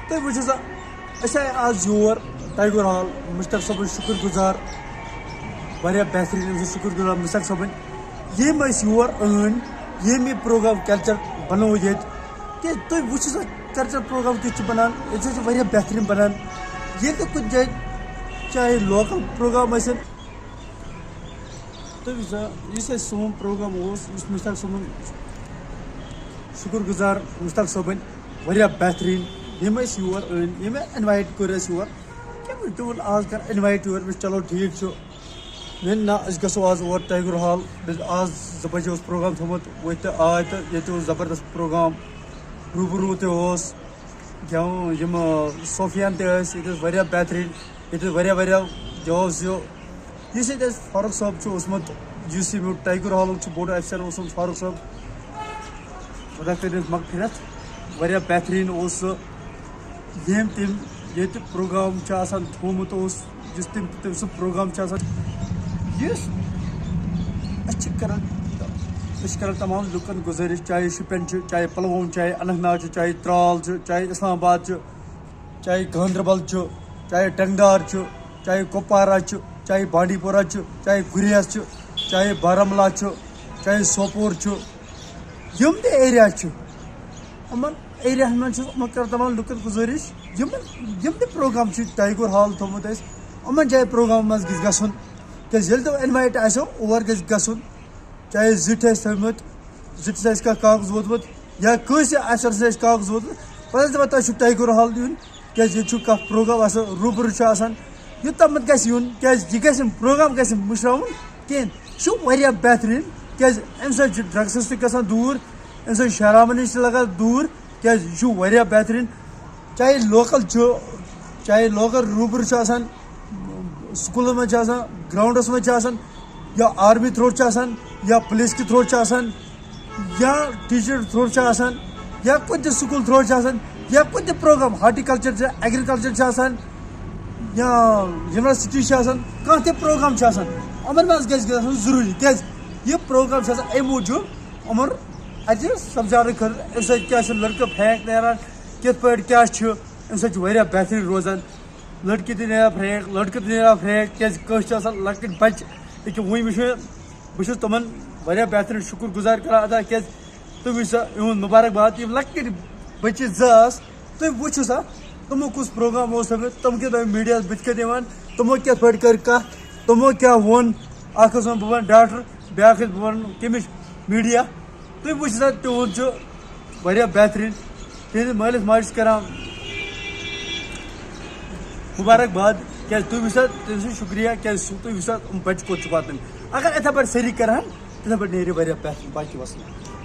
تُہۍ وٕچھِو سا أسۍ آے آز یور ٹایگر ہال مشتاق صٲبٕنۍ شُکُر گُزار واریاہ بہتریٖن أمۍ سُنٛد شُکُر گُزار مشتاق صٲبٕنۍ ییٚمۍ أسۍ یور أنۍ ییٚمۍ یہِ پروگرام کلچر بنوو ییٚتہِ کیٛازِ تُہۍ وٕچھِو سا کلچر پروگرام کِتھ چھِ بنان ییٚتہِ ہسا چھِ واریاہ بہتریٖن بنان ییٚلہِ تہِ کُنہِ جایہِ چاہے لوکل پروگرام ٲسِن تُہۍ وٕچھِو سا یُس اَسہِ سون پروگرام اوس یُس مشتاق صٲبُن شُکُر گُزار مشتاق صٲبٕنۍ واریاہ بہتریٖن یِم أسۍ یور أنۍ ییٚمۍ اِنوایٹ کوٚر اَسہِ یور کیٛاہ تہِ ووٚن آز کر اِنوایٹ یور مےٚ چلو ٹھیٖک چھُ مےٚ نہ أسۍ گژھو آز اور ٹایگر ہال آز 2 بجے اوس پروگرام تھوٚمُت وٕتھۍ تہِ آے تہٕ ییٚتہِ اوس زبردست پروگرام روٗبروٗ تہِ اوس یِم صوفیان تہِ ٲسۍ ییٚتہِ ٲسۍ واریاہ بہتریٖن ییٚتہِ ٲسۍ واریاہ یُس ییٚتہِ اَسہِ فاروق صٲب چھُ اوسمُت یُس یہِ ٹایگر ہالُک چھُ بوٚڑ افسر اوسمُت فاروق صٲب خۄدا کٔرِنَس مغفرت واریاہ بہتریٖن اوس سُہ ییٚمۍ تٔمۍ ییٚتہِ پروگرام چھُ آسان تھوٚومُت اوس یُس تٔمۍ سُہ پروگرام چھُ آسان یُس أسۍ چھِ کران تمام لُکن گُزٲرِش چاہے شُپین چھُ چاہے پُلووم چاہے اننت ناگ چھُ چاہے ترال چھُ چاہے اسلام آباد چھُ چاہے گاندربل چھُ چاہے ٹنگدار چھُ چاہے کپوارہ چھُ چاہے بانڈی پورہ چھُ چاہے گُریز چھُ چاہے بارہمولہ چھُ چاہے سوپور چھُ یِم تہِ ایریا چھِ یِمن ایریاہن منٛز چھُس یِمن کران تمام لُکن گُزٲرِش یِم تہِ پروگرام چھِ ٹایگر ہال تھوٚومُت اَسہِ یِمن جایہِ پروگرام منٛز گژھِ گژھُن کیٛازِ ییٚلہِ تِم اِنوایٹ آسیو اور گژھِ گژھُن چاہے زِٹھۍ ٲسۍ تھٲومٕتۍ زِٹھِس آسہِ کانٛہہ کاغذ ووتمُت یا کٲنٛسہِ آسہِ اَسہِ کاغذ ووتمُت پتہٕ ٲسۍ دپان تۄہہِ چھُو ٹایگر ہال یُن کیٛازِ ییٚتہِ چھُ کانٛہہ پروگرام آسان روٗبرٕ چھُ آسان یوٚتامَتھ گژھِ یُن کیٛازِ یہِ گژھِ نہٕ پروگرام گژھِ نہٕ مٔشراوُن کِہیٖنۍ یہِ چھُ واریاہ بہتریٖن کیٛازِ اَمہِ سۭتۍ چھُ ڈرٛگسَس تہِ گژھان دوٗر اَمہِ سۭتۍ چھُ شرابن نِش تہِ لگان دوٗر کیٛازِ یہِ چھُ واریاہ بہتریٖن چاہے لوکل چھُ چاہے لوکل روٗبرٕ چھُ آسان سکوٗلن منٛز چھِ آسان گراوُنٛڈس منٛز چھِ آسان یا آرمی تھرٛوٗ چھِ آسان یا پُلیٖس کہِ تھرٛوٗ چھِ آسان یا ٹیٖچر تھرٛوٗ چھِ آسان یا کُنہِ تہِ سکوٗل تھرٛوٗ چھِ آسان یا کُنہِ تہِ پروگرام ہاٹیکلچر چھِ ایگرِکلچر چھِ آسان یا یونیورسٹی چھِ آسان کانٛہہ تہِ پروگرام چھُ آسان یِمن منٛز گژھِ گژھُن ضروٗری کیٛازِ یہِ پروگرام چھُ آسان اَمہِ موٗجوٗب یِمن اَتہِ سمجاونہٕ خٲطرٕ اَمہِ سۭتۍ کیٛاہ چھُ لٔڑکہٕ فریک نیران کِتھ پٲٹھۍ کیٛاہ چھُ اَمہِ سۭتۍ چھُ واریاہ بہتریٖن روزان لٔڑکی تہِ نیران فریک لٔڑکہٕ تہِ نیران فریک کیٛازِ کٲنٛسہِ چھِ آسان لۄکٕٹۍ بچہِ ییٚکیٛاہ وٕنۍ وٕچھ مےٚ بہٕ چھُس تِمن واریاہ بہتریٖن شُکُر گُزار کران ادا کیٛازِ تُہۍ وٕچھِو سا یِہُنٛد مُبارک یِم لۄکٕٹۍ بچہِ 2 آسہٕ تُہۍ وٕچھِو سا تِمو کُس پروگرام اوس تھوٚمُت تِم کِتھ پٲٹھۍ میٖڈیاہس بٕتھِ کَنۍ یِوان تِمو کِتھ پٲٹھۍ کٔر کَتھ تِمو کیٛاہ ووٚن اکھ ٲس وَنان بہٕ وَنہٕ ڈاکٹر بیٛاکھ ٲسۍ بہٕ وَنہٕ کَمِچ میٖڈیا تُہۍ وٕچھِو سا تِہُنٛد چھُ واریاہ بہتریٖن تِہنٛدِس مٲلِس ماجہِ چھِ کران مُبارک کیٛازِ تُہۍ وٕچھِو سا تٔمۍ سُنٛد شُکریہ کیٛازِ تُہۍ وٕچھِو سا یِم بچہِ کوٚت چھِ واتنٲومٕتۍ اگر یِتھے پٲٹھۍ سٲری کرہن تِتھے پٲٹھۍ نیرِ واریاہ بہتریٖن باقٕے وسلام